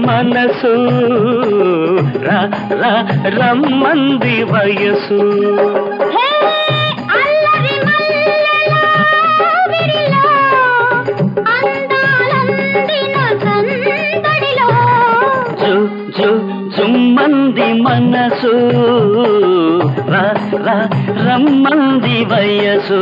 మనసు రా రా రమ్మంది వయసు జుమ్మంది మనసు రా రా రమ్మంది వయసు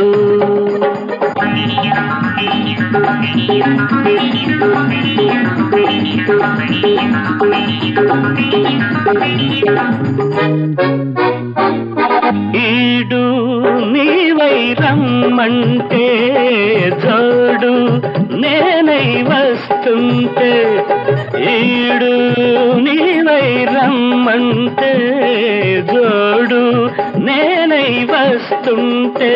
ఈడు నీవై రమ్మంటే జోడు నేనై వస్తుంటే ఈడు నీవై రమ్మంటే జోడు నేనై వస్తుంటే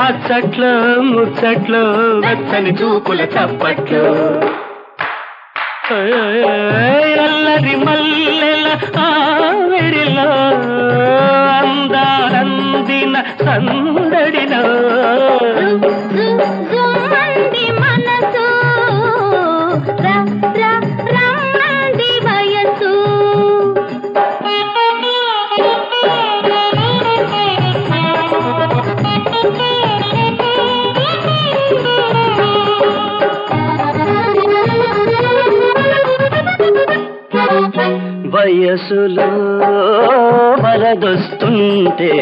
అచ్చట్లో ముచ్చట్లో వెచ్చని చూపుల చప్పట్లో అల్లరి మల్లెల ఆవిరిలో అందానందిన సందడిలో మనసు రమ్మంది వయసు వయసులో వరదొస్తుంటే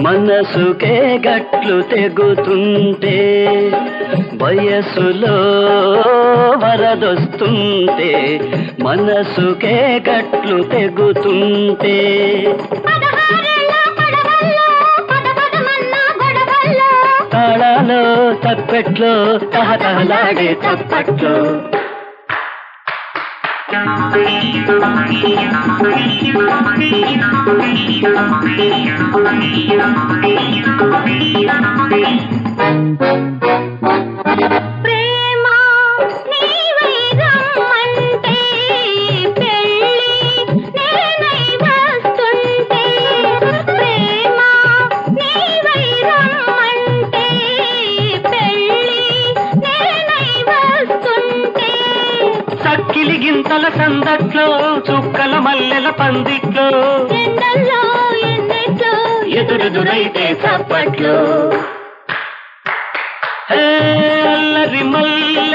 మనసుకే గట్లు తెగుతుంటే వయసులో వరదొస్తుంటే మనసుకే గట్లు తెగుతుంటే తాళాలో తప్పెట్లో తహతహలాడే తప్పట్లో ప్రేమ నీవై రమ్మంటే పెళ్ళి నేనై వస్తుంటే ప్రేమ నీవై రమ్మంటే పెళ్ళి నేనై వస్తుంటే సక్కిలి గింతల సందట్లో చుక్కల మల్లెల పందిట్లో ఎండల్లో ఎన్నెట్లో ఎదురెదురైతే చప్పట్లో అల్లరి మల్లె